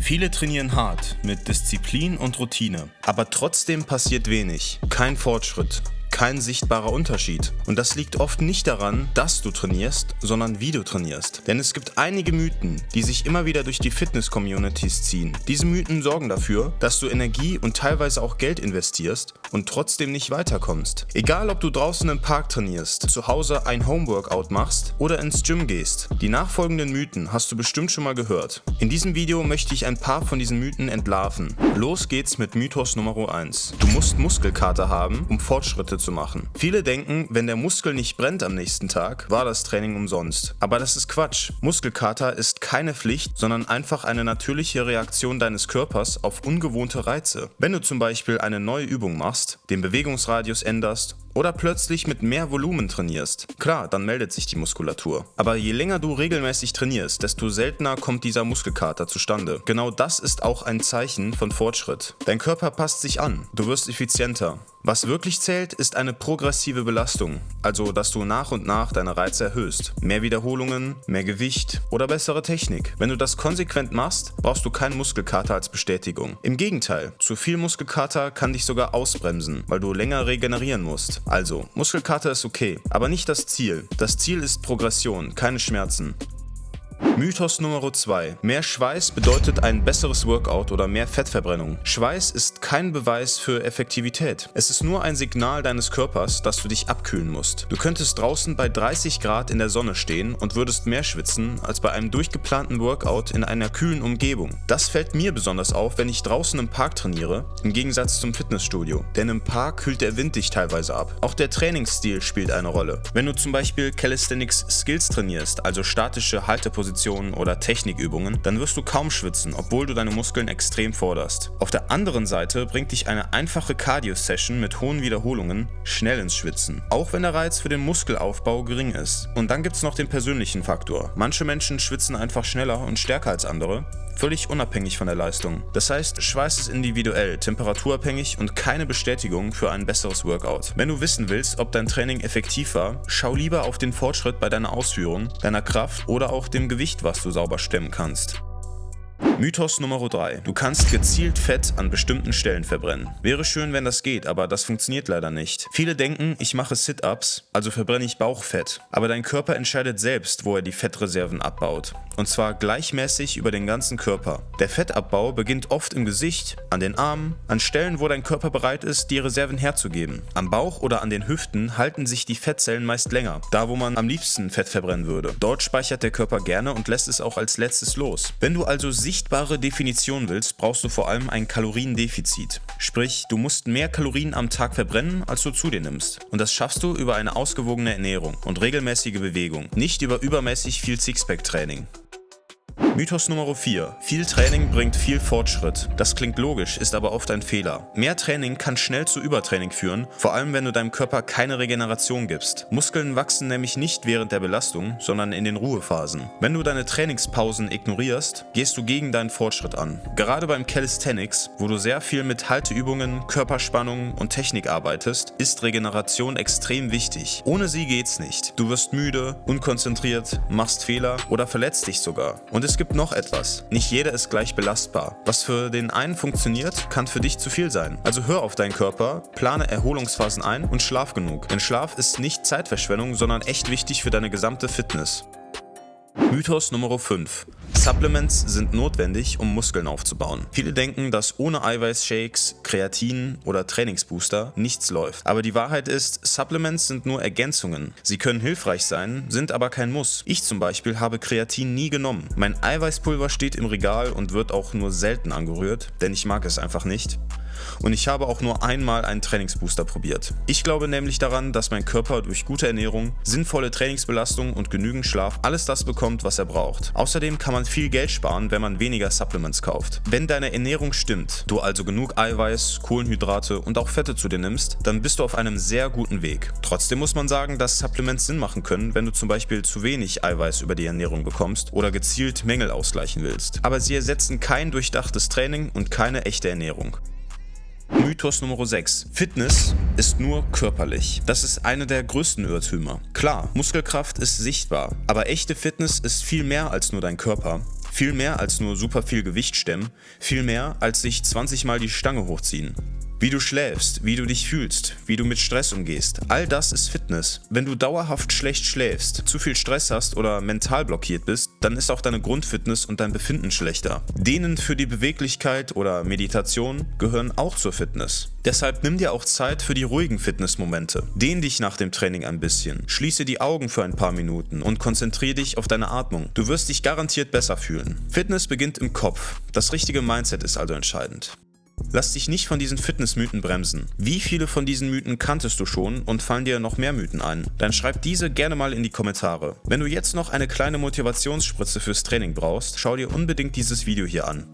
Viele trainieren hart, mit Disziplin und Routine, aber trotzdem passiert wenig, kein Fortschritt. Kein sichtbarer Unterschied. Und das liegt oft nicht daran, dass du trainierst, sondern wie du trainierst. Denn es gibt einige Mythen, die sich immer wieder durch die Fitness-Communities ziehen. Diese Mythen sorgen dafür, dass du Energie und teilweise auch Geld investierst und trotzdem nicht weiterkommst. Egal, ob du draußen im Park trainierst, zu Hause ein Homeworkout machst oder ins Gym gehst. Die nachfolgenden Mythen hast du bestimmt schon mal gehört. In diesem Video möchte ich ein paar von diesen Mythen entlarven. Los geht's mit Mythos Nummer 1. Du musst Muskelkater haben, um Fortschritte zu machen. Viele denken, wenn der Muskel nicht brennt am nächsten Tag, war das Training umsonst. Aber das ist Quatsch. Muskelkater ist keine Pflicht, sondern einfach eine natürliche Reaktion deines Körpers auf ungewohnte Reize. Wenn du zum Beispiel eine neue Übung machst, den Bewegungsradius änderst oder plötzlich mit mehr Volumen trainierst, klar, dann meldet sich die Muskulatur. Aber je länger du regelmäßig trainierst, desto seltener kommt dieser Muskelkater zustande. Genau das ist auch ein Zeichen von Fortschritt. Dein Körper passt sich an, du wirst effizienter. Was wirklich zählt, ist eine progressive Belastung, also dass du nach und nach deine Reize erhöhst. Mehr Wiederholungen, mehr Gewicht oder bessere Technik. Wenn du das konsequent machst, brauchst du keinen Muskelkater als Bestätigung. Im Gegenteil, zu viel Muskelkater kann dich sogar ausbremsen, weil du länger regenerieren musst. Also, Muskelkater ist okay, aber nicht das Ziel. Das Ziel ist Progression, keine Schmerzen. Mythos Nummer 2. Mehr Schweiß bedeutet ein besseres Workout oder mehr Fettverbrennung. Schweiß ist kein Beweis für Effektivität. Es ist nur ein Signal deines Körpers, dass du dich abkühlen musst. Du könntest draußen bei 30 Grad in der Sonne stehen und würdest mehr schwitzen als bei einem durchgeplanten Workout in einer kühlen Umgebung. Das fällt mir besonders auf, wenn ich draußen im Park trainiere, im Gegensatz zum Fitnessstudio. Denn im Park kühlt der Wind dich teilweise ab. Auch der Trainingsstil spielt eine Rolle. Wenn du zum Beispiel Calisthenics Skills trainierst, also statische Haltepositionen oder Technikübungen, dann wirst du kaum schwitzen, obwohl du deine Muskeln extrem forderst. Auf der anderen Seite bringt dich eine einfache Cardio-Session mit hohen Wiederholungen schnell ins Schwitzen, auch wenn der Reiz für den Muskelaufbau gering ist. Und dann gibt es noch den persönlichen Faktor. Manche Menschen schwitzen einfach schneller und stärker als andere, völlig unabhängig von der Leistung. Das heißt, Schweiß ist individuell, temperaturabhängig und keine Bestätigung für ein besseres Workout. Wenn du wissen willst, ob dein Training effektiv war, schau lieber auf den Fortschritt bei deiner Ausführung, deiner Kraft oder auch dem Gewicht, was du sauber stemmen kannst. Mythos Nummer 3. Du kannst gezielt Fett an bestimmten Stellen verbrennen. Wäre schön, wenn das geht, aber das funktioniert leider nicht. Viele denken, ich mache Sit-Ups, also verbrenne ich Bauchfett. Aber dein Körper entscheidet selbst, wo er die Fettreserven abbaut. Und zwar gleichmäßig über den ganzen Körper. Der Fettabbau beginnt oft im Gesicht, an den Armen, an Stellen, wo dein Körper bereit ist, die Reserven herzugeben. Am Bauch oder an den Hüften halten sich die Fettzellen meist länger, da wo man am liebsten Fett verbrennen würde. Dort speichert der Körper gerne und lässt es auch als letztes los. Wenn du also sichtbare Definition willst, brauchst du vor allem ein Kaloriendefizit. Sprich, du musst mehr Kalorien am Tag verbrennen, als du zu dir nimmst. Und das schaffst du über eine ausgewogene Ernährung und regelmäßige Bewegung, nicht über übermäßig viel Sixpack-Training. Mythos Nummer 4. Viel Training bringt viel Fortschritt. Das klingt logisch, ist aber oft ein Fehler. Mehr Training kann schnell zu Übertraining führen, vor allem wenn du deinem Körper keine Regeneration gibst. Muskeln wachsen nämlich nicht während der Belastung, sondern in den Ruhephasen. Wenn du deine Trainingspausen ignorierst, gehst du gegen deinen Fortschritt an. Gerade beim Calisthenics, wo du sehr viel mit Halteübungen, Körperspannung und Technik arbeitest, ist Regeneration extrem wichtig. Ohne sie geht's nicht. Du wirst müde, unkonzentriert, machst Fehler oder verletzt dich sogar. Und es gibt noch etwas. Nicht jeder ist gleich belastbar. Was für den einen funktioniert, kann für dich zu viel sein. Also hör auf deinen Körper, plane Erholungsphasen ein und schlaf genug. Denn Schlaf ist nicht Zeitverschwendung, sondern echt wichtig für deine gesamte Fitness. Mythos Nummer 5. Supplements sind notwendig, um Muskeln aufzubauen. Viele denken, dass ohne Eiweißshakes, Kreatin oder Trainingsbooster nichts läuft. Aber die Wahrheit ist, Supplements sind nur Ergänzungen. Sie können hilfreich sein, sind aber kein Muss. Ich zum Beispiel habe Kreatin nie genommen. Mein Eiweißpulver steht im Regal und wird auch nur selten angerührt, denn ich mag es einfach nicht. Und ich habe auch nur einmal einen Trainingsbooster probiert. Ich glaube nämlich daran, dass mein Körper durch gute Ernährung, sinnvolle Trainingsbelastung und genügend Schlaf alles das bekommt, was er braucht. Außerdem kann man viel Geld sparen, wenn man weniger Supplements kauft. Wenn deine Ernährung stimmt, du also genug Eiweiß, Kohlenhydrate und auch Fette zu dir nimmst, dann bist du auf einem sehr guten Weg. Trotzdem muss man sagen, dass Supplements Sinn machen können, wenn du zum Beispiel zu wenig Eiweiß über die Ernährung bekommst oder gezielt Mängel ausgleichen willst. Aber sie ersetzen kein durchdachtes Training und keine echte Ernährung. Mythos Nummer 6. Fitness ist nur körperlich. Das ist eine der größten Irrtümer. Klar, Muskelkraft ist sichtbar, aber echte Fitness ist viel mehr als nur dein Körper. Viel mehr als nur super viel Gewicht stemmen, viel mehr als sich 20 Mal die Stange hochziehen. Wie du schläfst, wie du dich fühlst, wie du mit Stress umgehst, all das ist Fitness. Wenn du dauerhaft schlecht schläfst, zu viel Stress hast oder mental blockiert bist, dann ist auch deine Grundfitness und dein Befinden schlechter. Dehnen für die Beweglichkeit oder Meditation gehören auch zur Fitness. Deshalb nimm dir auch Zeit für die ruhigen Fitnessmomente. Dehn dich nach dem Training ein bisschen, schließe die Augen für ein paar Minuten und konzentriere dich auf deine Atmung. Du wirst dich garantiert besser fühlen. Fitness beginnt im Kopf. Das richtige Mindset ist also entscheidend. Lass dich nicht von diesen Fitnessmythen bremsen. Wie viele von diesen Mythen kanntest du schon und fallen dir noch mehr Mythen ein? Dann schreib diese gerne mal in die Kommentare. Wenn du jetzt noch eine kleine Motivationsspritze fürs Training brauchst, schau dir unbedingt dieses Video hier an.